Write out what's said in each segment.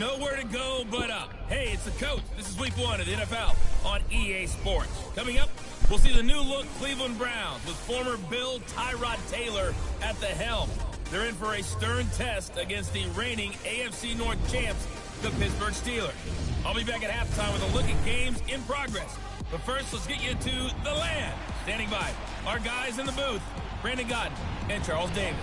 Nowhere to go but up. Hey, it's the coach. This is week 1 of the NFL on EA Sports. Coming up, we'll see the new-look Cleveland Browns with former Bill Tyrod Taylor at the helm. They're in for a stern test against the reigning AFC North champs, the Pittsburgh Steelers. I'll be back at halftime with a look at games in progress. But first, let's get you to the land. Standing by, our guys in the booth, Brandon Gaudin and Charles Davis.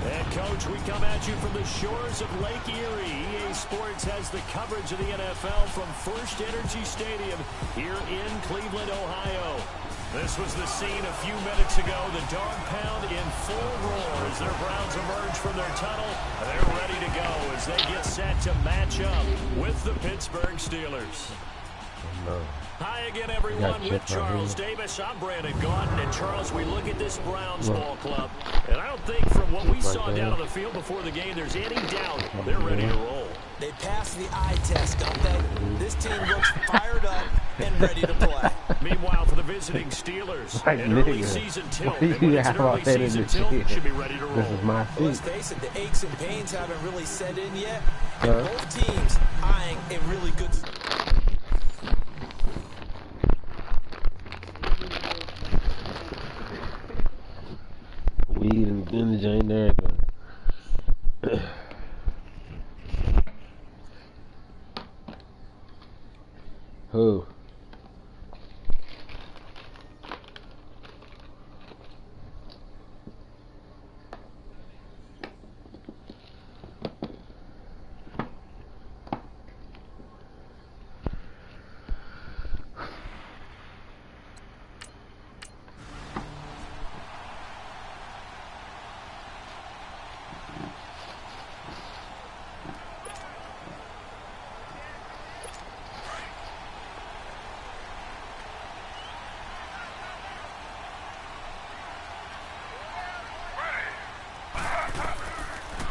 And, Coach, we come at you from the shores of Lake Erie. EA Sports has the coverage of the NFL from First Energy Stadium here in Cleveland, Ohio. This was the scene a few minutes ago. The dog pound in full roar as their Browns emerge from their tunnel. They're ready to go as they get set to match up with the Pittsburgh Steelers. Hi again, everyone, with Charles Davis. I'm Brandon Gaudin. And, Charles, we look at this Browns ball club, and I don't think from what we saw down on the field before the game there's any doubt they're ready to roll. They passed the eye test, don't they? This team looks fired up and ready to play. Meanwhile, for the visiting Steelers, an early season tilt. And when it's an early season tilt, should be ready to roll. Well, let's face it, the aches and pains haven't really set in yet. And both teams eyeing a really good... Weed and vintage ain't there. Who?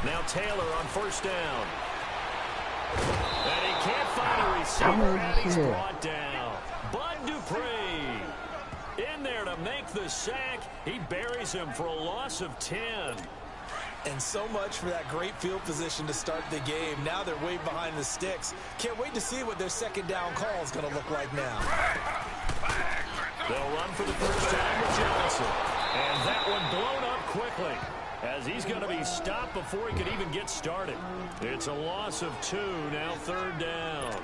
Now Taylor on first down. And he can't find a receiver, and he's brought down. Bud Dupree in there to make the sack. He buries him for a loss of 10. And so much for that great field position to start the game. Now they're way behind the sticks. Can't wait to see what their second down call is going to look like now. They'll run for the first time with Johnson. And that one blown up quickly, as he's going to be stopped before he can even get started. It's a loss of 2, now third down.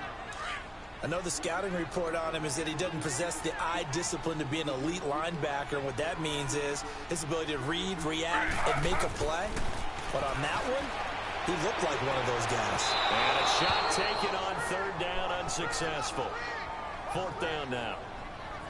I know the scouting report on him is that he doesn't possess the eye discipline to be an elite linebacker. And what that means is his ability to read, react, and make a play. But on that one, he looked like one of those guys. And a shot taken on third down, unsuccessful. Fourth down now.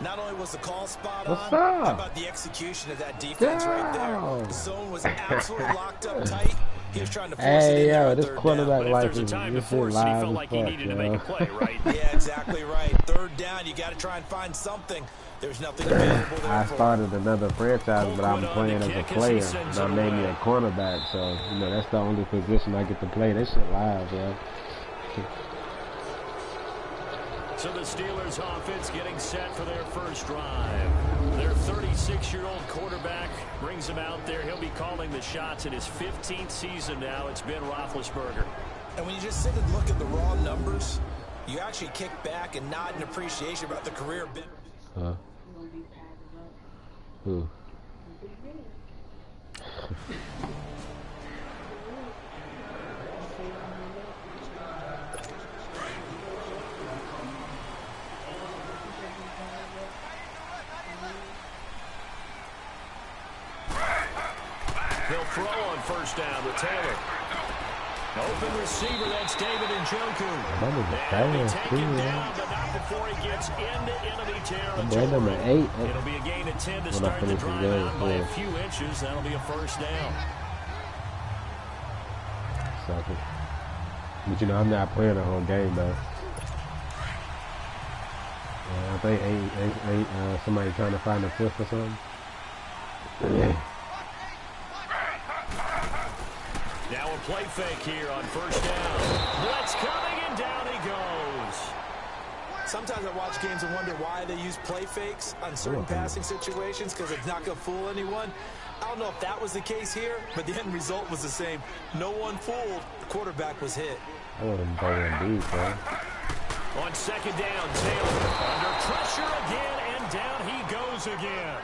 Not only was the call spot on, how about the execution of that defense right there? The zone was absolutely locked up tight. He was trying to force it in there on this third quarterback down. like There's a time to force it, he felt like he needed to make a play, right? Yeah, exactly right. Third down, you got to try and find something. There's nothing available there. I started another franchise, but I'm playing as a player. Not mainly a cornerback, so you know that's the only position I get to play. That shit live, bro. So the Steelers offense getting set for their first drive. Their 36-year-old quarterback brings him out there. He'll be calling the shots in his 15th season now. It's Ben Roethlisberger. And when you just sit and look at the raw numbers, you actually kick back and nod in appreciation about the career of Ben. Who? They'll throw on first down with Taylor. Open receiver, that's David Njoku. And he'll be taken down, but not before he gets into enemy territory. Number 8. It'll be a gain of 10 to start the drive out by a few inches. That'll be a first down. But you know, I'm not playing the whole game though. I think ain't somebody trying to find a fifth or something. Now a play fake here on first down. Blitz coming, and down he goes. Sometimes I watch games and wonder why they use play fakes on certain passing situations, because it's not going to fool anyone. I don't know if that was the case here, but the end result was the same. No one fooled. The quarterback was hit. I wouldn't go in deep, bro. On second down, Taylor under pressure again, and down he goes again.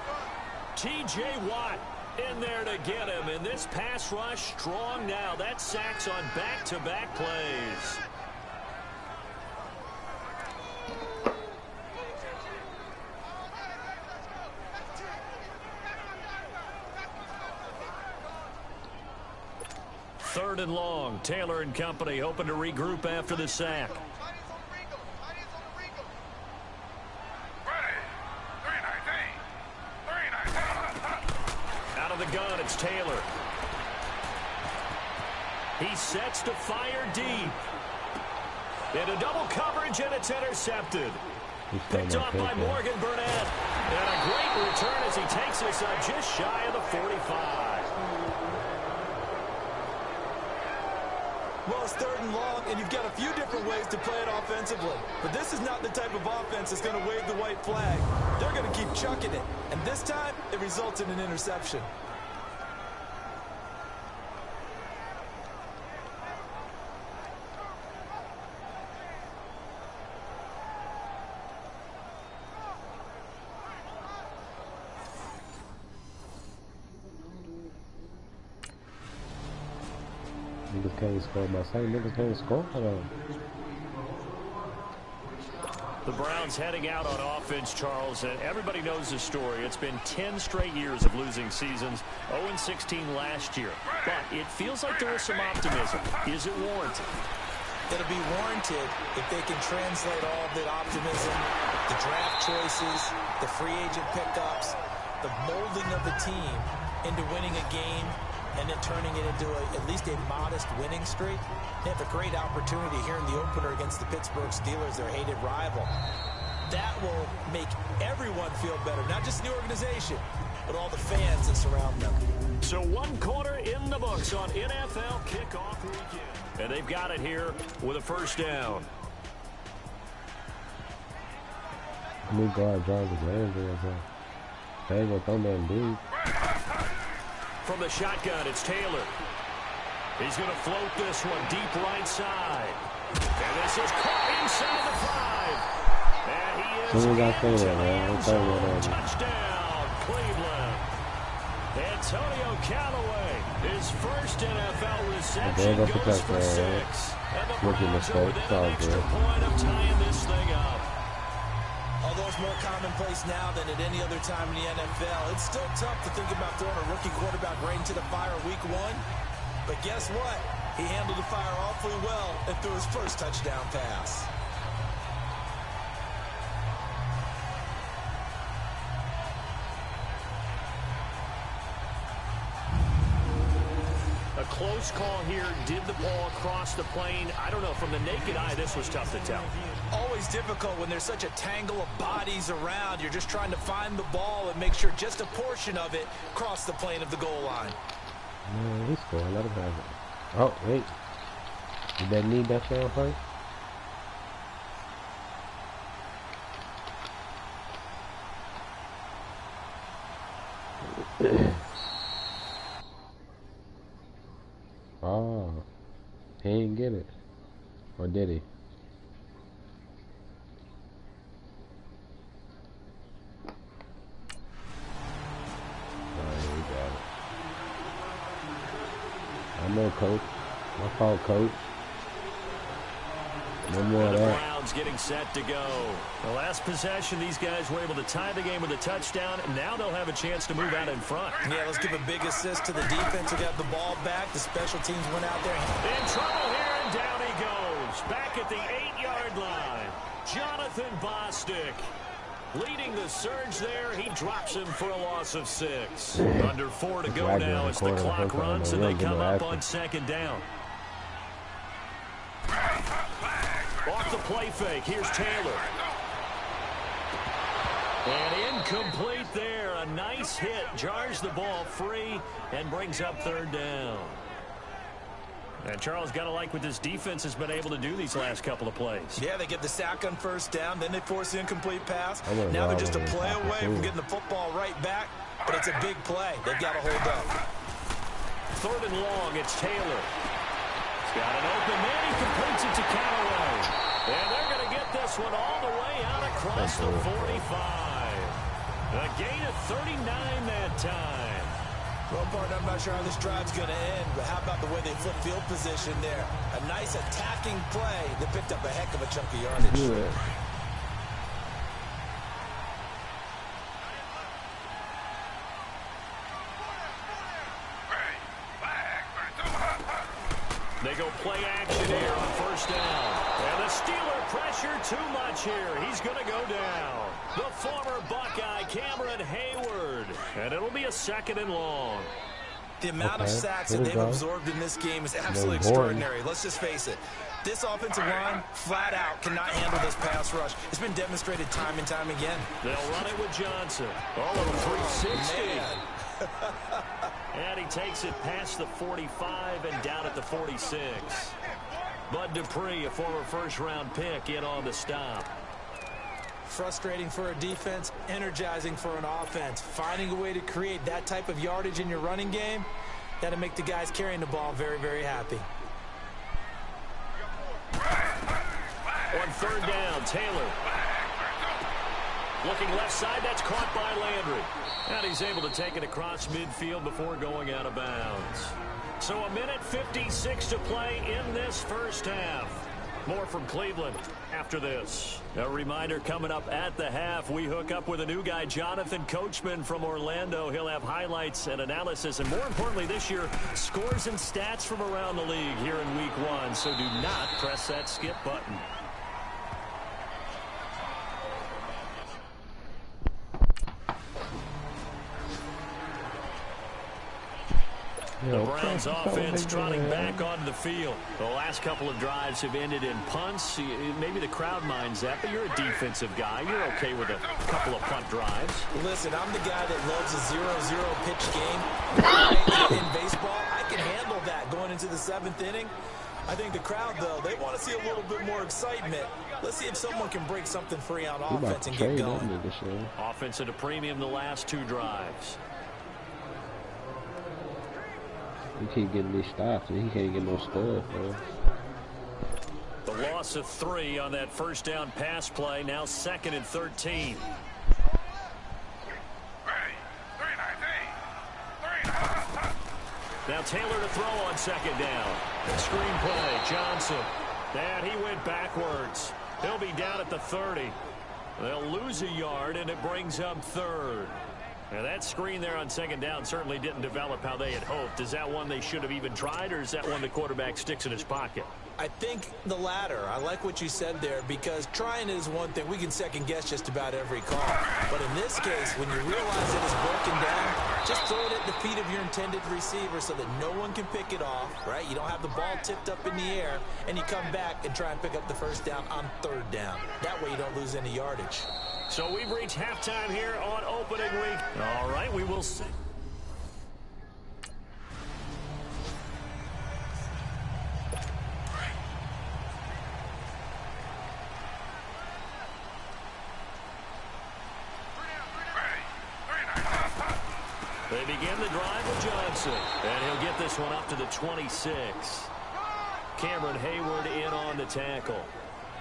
T.J. Watt in there to get him, and this pass rush strong now. That's sacks on back-to-back plays. Third and long. Taylor and company hoping to regroup after the sack. Out of the gun, it's Taylor. He sets to fire deep. Into double coverage, and it's intercepted. Picked off by Morgan Burnett. And a great return as he takes this up just shy of the 45. Well, it's third and long, and you've got a few different ways to play it offensively. But this is not the type of offense that's going to wave the white flag. They're going to keep chucking it. And this time, it results in an interception. Niggas can't score. My same niggas can't score. The Browns heading out on offense, Charles, and everybody knows the story. It's been 10 straight years of losing seasons, 0-16 last year. But it feels like there is some optimism. Is it warranted? It'll be warranted if they can translate all of that optimism, the draft choices, the free agent pickups, the molding of the team into winning a game and then turning it into at least a modest winning streak. They have a great opportunity here in the opener against the Pittsburgh Steelers, their hated rival. That will make everyone feel better, not just the organization, but all the fans that surround them. So one quarter in the books on NFL kickoff weekend. And they've got it here with a first down. New guard Jarvis Landry as well. They ain't gonna throw nothing deep. From the shotgun, it's Taylor. He's going to float this one deep right side. And this is caught inside the 5. And he is touchdown, Cleveland. Antonio Callaway, his first NFL reception, goes for 6. And the Browns are within an extra point of tying this thing up. Although it's more commonplace now than at any other time in the NFL, it's still tough to think about throwing a rookie quarterback right into the fire week 1. But guess what? He handled the fire awfully well and threw his first touchdown pass. A close call here. Did the ball cross the plane? I don't know. From the naked eye, this was tough to tell. Always difficult when there's such a tangle of bodies around. You're just trying to find the ball and make sure just a portion of it crossed the plane of the goal line. Man, he scored. Let him have it. Oh, wait. Did they need that sound first? Oh, he didn't get it. Or did he? I know, Coach. My fault, Coach. No more of that. The Browns getting set to go. The last possession, these guys were able to tie the game with a touchdown, and now they'll have a chance to move out in front. Yeah, let's give a big assist to the defense who got the ball back. The special teams went out there. In trouble here, and down he goes. Back at the 8-yard line. Jonathan Bostic leading the surge there. He drops him for a loss of 6. Under 4 to go now as the clock runs, and they come up on second down. Off the play fake, here's Taylor. And incomplete there. A nice hit. Jars the ball free and brings up third down. And Charles, got to like what this defense has been able to do these last couple of plays. Yeah, they get the sack on first down, then they force the incomplete pass. Now they're just a play away from getting the football right back, but it's a big play. They've got to hold up. 3rd and long, it's Taylor. He's got an open man. He completes it to Callaway. And they're going to get this one all the way out across the 45. A gain of 39 that time. Well, partner, I'm not sure how this drive's going to end, but how about the way they flip field position there? A nice attacking play that picked up a heck of a chunk of yardage. Yeah. They go play action here on first down. And the Steeler pressure too much here. He's going to go down. The former Buckeye, Cameron Hayward. And it'll be a 2nd and long. The amount of sacks that they've absorbed in this game is absolutely extraordinary. Let's just face it. This offensive line, flat out, cannot handle this pass rush. It's been demonstrated time and time again. They'll run it with Johnson. Oh, a 360. And he takes it past the 45 and down at the 46. Bud Dupree, a former first-round pick, in on the stop. Frustrating for a defense, energizing for an offense. Finding a way to create that type of yardage in your running game, that'll make the guys carrying the ball very, very happy. On 3rd down, Taylor. Looking left side, that's caught by Landry. And he's able to take it across midfield before going out of bounds. So 1:56 to play in this first half. More from Cleveland after this. A reminder, coming up at the half, we hook up with a new guy, Jonathan Coachman from Orlando. He'll have highlights and analysis, and more importantly this year, scores and stats from around the league here in Week 1. So do not press that skip button. The Browns offense trotting back onto the field. The last couple of drives have ended in punts. Maybe the crowd minds that, but you're a defensive guy. You're okay with a couple of punt drives. Listen, I'm the guy that loves a 0-0 pitch game. In baseball, I can handle that going into the 7th inning. I think the crowd, though, they want to see a little bit more excitement. Let's see if someone can break something free on offense and get going. Offense at a premium the last 2 drives. He keep getting these stops, and he can't get no stuff, bro. The loss of 3 on that first down pass play. Now 2nd and 13. Now Taylor to throw on 2nd down. Screen play, Johnson. And he went backwards. He'll be down at the 30. They'll lose a yard, and it brings up 3rd. Now that screen there on 2nd down certainly didn't develop how they had hoped. Is that one they should have even tried, or is that one the quarterback sticks in his pocket? I think the latter. I like what you said there, because trying it is one thing. We can second guess just about every call. But in this case, when you realize it is broken down, just throw it at the feet of your intended receiver so that no one can pick it off, right? You don't have the ball tipped up in the air, and you come back and try and pick up the first down on 3rd down. That way you don't lose any yardage. So we've reached halftime here on opening week. All right, we will see. They begin the drive with Johnson, and he'll get this one up to the 26. Cameron Hayward in on the tackle.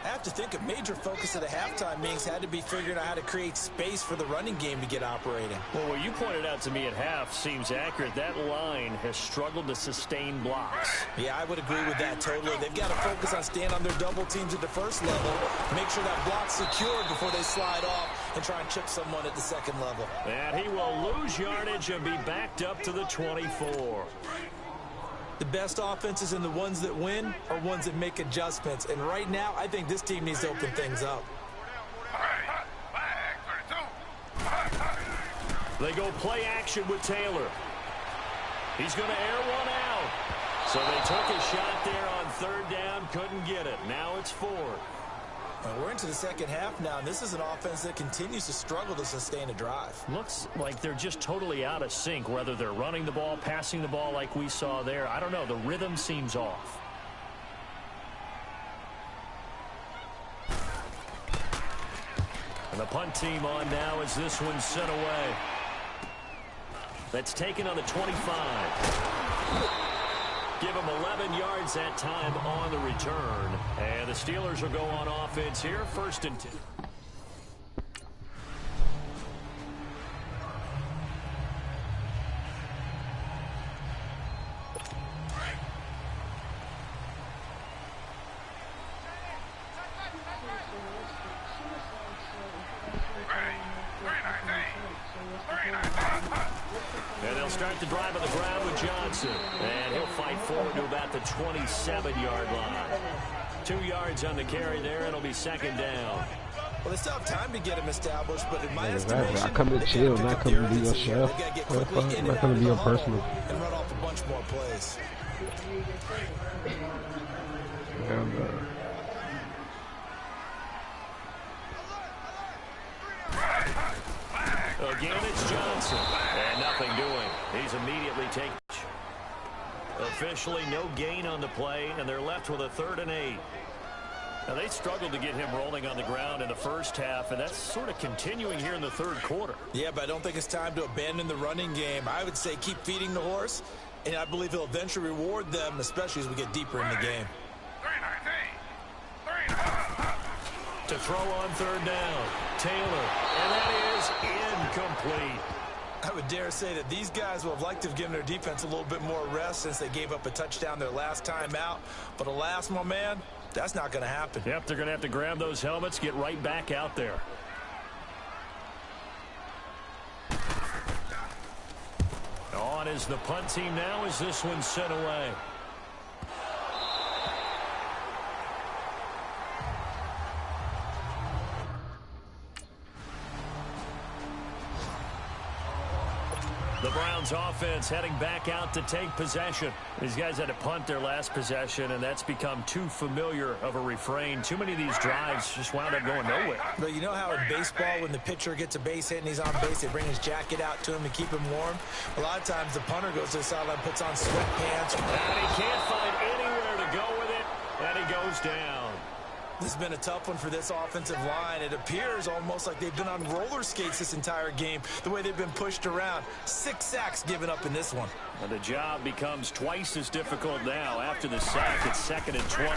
I have to think a major focus of the halftime meetings had to be figuring out how to create space for the running game to get operating. Well, what you pointed out to me at half seems accurate. That line has struggled to sustain blocks. Yeah, I would agree with that totally. They've got to focus on staying on their double teams at the first level, make sure that block's secured before they slide off and try and chip someone at the 2nd level. And he will lose yardage and be backed up to the 24. The best offenses and the ones that win are ones that make adjustments. And right now, I think this team needs to open things up. They go play action with Taylor. He's going to air one out. So they took a shot there on 3rd down, couldn't get it. Now it's 4th. And we're into the second half now, and this is an offense that continues to struggle to sustain a drive. Looks like they're just totally out of sync, whether they're running the ball, passing the ball like we saw there. I don't know. The rhythm seems off. And the punt team on now as this one's sent away. That's taken on the 25. Give them 11 yards that time on the return. And the Steelers will go on offense here, 1st and 10. And they'll start the drive on the ground with Johnson. And he'll fight forward to about the 27-yard line. 2 yards on the carry there. It'll be 2nd down. Well, they still have time to get him established, but in my estimation, I come to chill, not come to be your chef. I'm not come to be your personal. And run off a bunch more plays. Again, it's Johnson. And nothing doing. He's immediately taken. Officially no gain on the play, and they're left with a 3rd and 8. Now, they struggled to get him rolling on the ground in the first half, and that's sort of continuing here in the 3rd quarter. Yeah, but I don't think it's time to abandon the running game. I would say keep feeding the horse, and I believe he'll eventually reward them, especially as we get deeper in the game. To throw on 3rd down, Taylor, and that is incomplete. I would dare say that these guys will have liked to have given their defense a little bit more rest since they gave up a touchdown their last time out. But alas, my man, that's not going to happen. Yep, they're going to have to grab those helmets, get right back out there. On is the punt team now as this one's sent away. The Browns offense heading back out to take possession. These guys had to punt their last possession, and that's become too familiar of a refrain. Too many of these drives just wound up going nowhere. But you know how in baseball, when the pitcher gets a base hit and he's on base, they bring his jacket out to him to keep him warm? A lot of times the punter goes to the sideline, puts on sweatpants. And he can't find anywhere to go with it, and he goes down. This has been a tough one for this offensive line. It appears almost like they've been on roller skates this entire game, the way they've been pushed around. 6 sacks given up in this one. And the job becomes twice as difficult now. After the sack, it's 2nd and 20.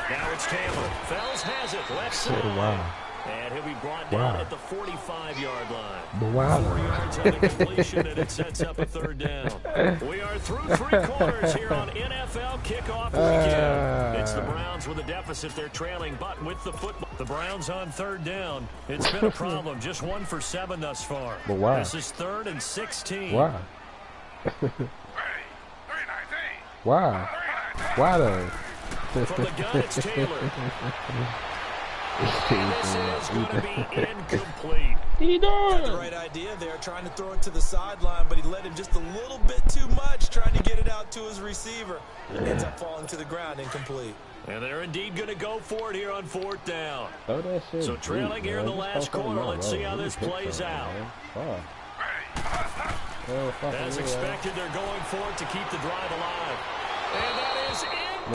Now it's Taylor. Fells has it. Left side. Oh, wow. And he'll be brought down at the 45-yard line. Wow. 4 yards on the completion, and it sets up a 3rd down. We are through 3 quarters here on NFL Kickoff Weekend. It's the Browns with a deficit. They're trailing, but with the football. The Browns on 3rd down. It's been a problem. Just 1 for 7 thus far. But why? This is 3rd and 16. Why? Why? Why though? From the gun, it's Taylor. This is going to be incomplete. He got the right idea there, trying to throw it to the sideline, but he led him just a little bit too much, trying to get it out to his receiver. Ends up falling to the ground, incomplete. And they're indeed going to go for it here on 4th down. Oh, that shit So trailing deep, here in the man. last quarter. Let's see how this plays out. As expected, they're going for it to keep the drive alive. And that is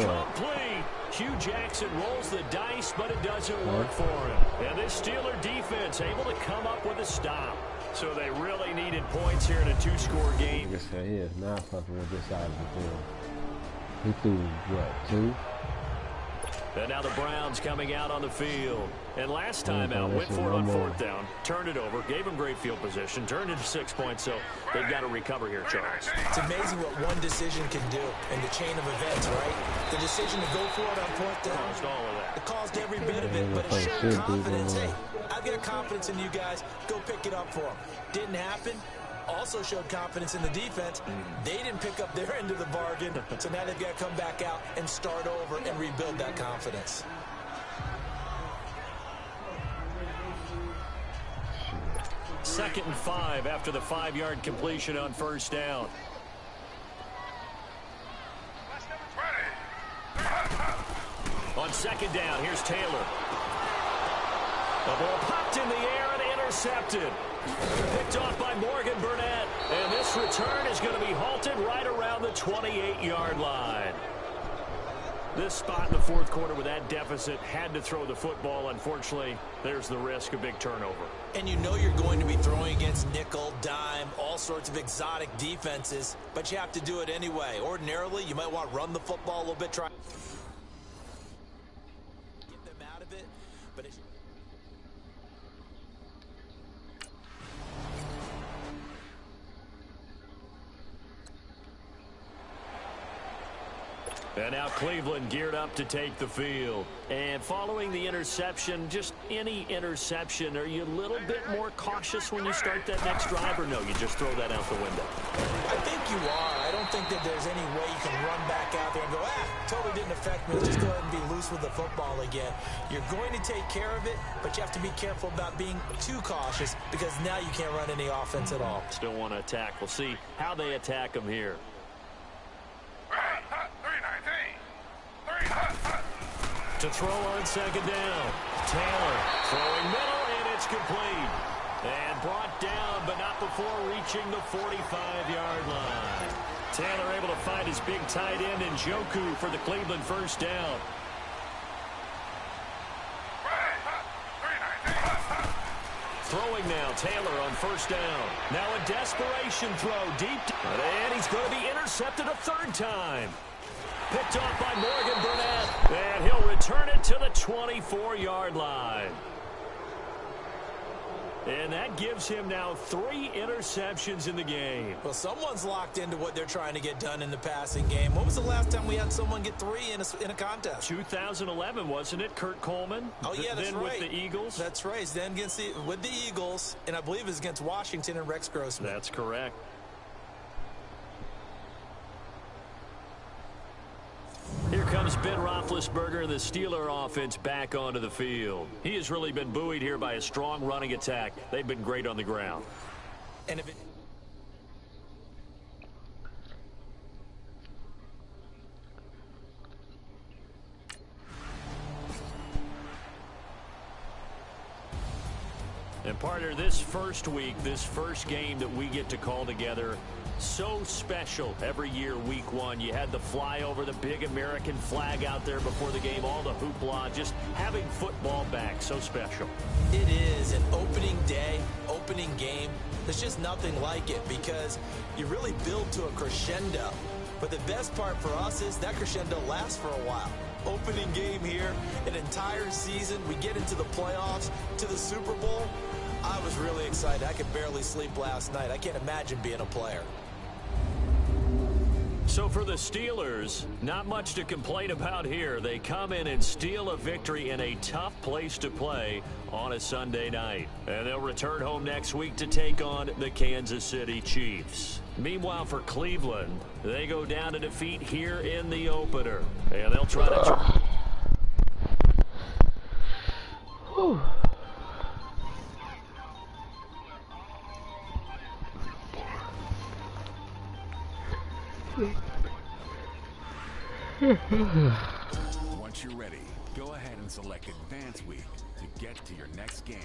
incomplete. Hugh Jackson rolls the dice, but it doesn't work for him. And this Steeler defense able to come up with a stop. So they really needed points here in a 2-score game. Like I said, he is not fucking with this side of the field. He threw, what, 2? And now the Browns coming out on the field. And last time out, went for it on 4th down, turned it over, gave them great field position, turned it to 6 points, so they've got to recover here, Charles. It's amazing what one decision can do in the chain of events, right? The decision to go for it on 4th down. Caused all of that. It caused every bit of it, but it showed confidence. Hey, I've got confidence in you guys. Go pick it up for them. Didn't happen. Also showed confidence in the defense. They didn't pick up their end of the bargain, so now they've got to come back out and start over and rebuild that confidence. Second and 5 after the 5-yard completion on 1st down. On On second down, here's Taylor. The ball popped in the air and intercepted. Picked off by Morgan Burnett. And this return is going to be halted right around the 28-yard line. This spot in the fourth quarter with that deficit had to throw the football. Unfortunately, there's the risk of big turnover. And you know you're going to be throwing against nickel, dime, all sorts of exotic defenses, but you have to do it anyway. Ordinarily, you might want to run the football a little bit, try get them out of it, but it's and now Cleveland geared up to take the field. And following the interception, just any interception, are you a little bit more cautious when you start that next drive, or no, you just throw that out the window? I think you are. I don't think that there's any way you can run back out there and go, totally didn't affect me. Just go ahead and be loose with the football again. You're going to take care of it, but you have to be careful about being too cautious because now you can't run any offense at all. Still want to attack. We'll see how they attack them here. To throw on second down. Taylor throwing middle, and it's complete. And brought down, but not before reaching the 45-yard line. Taylor able to find his big tight end in Njoku for the Cleveland first down. Throwing now, Taylor on first down. Now a desperation throw deep. And he's going to be intercepted a third time. Picked off by Morgan Burnett. And he'll return it to the 24-yard line. And that gives him now 3 interceptions in the game. Well, someone's locked into what they're trying to get done in the passing game. When was the last time we had someone get 3 in a contest? 2011, wasn't it? Kurt Coleman? Oh, yeah, that's then right. With the Eagles? That's right. Then with the Eagles, and I believe it was against Washington and Rex Grossman. That's correct. Here comes Ben Roethlisberger and the Steeler offense back onto the field. He has really been buoyed here by a strong running attack. They've been great on the ground. And if it And partner, this first week, this first game that we get to call together, so special every year, week 1. You had the flyover, the big American flag out there before the game, all the hoopla, just having football back, so special. It is an opening day, opening game. There's just nothing like it because you really build to a crescendo. But the best part for us is that crescendo lasts for a while. Opening game here, an entire season, we get into the playoffs, to the Super Bowl. I was really excited. I could barely sleep last night. I can't imagine being a player. So for the Steelers, not much to complain about here. They come in and steal a victory in a tough place to play on a Sunday night. And they'll return home next week to take on the Kansas City Chiefs. Meanwhile, for Cleveland, they go down to defeat here in the opener. And they'll try to... Once you're ready, go ahead and select Advance Week to get to your next game.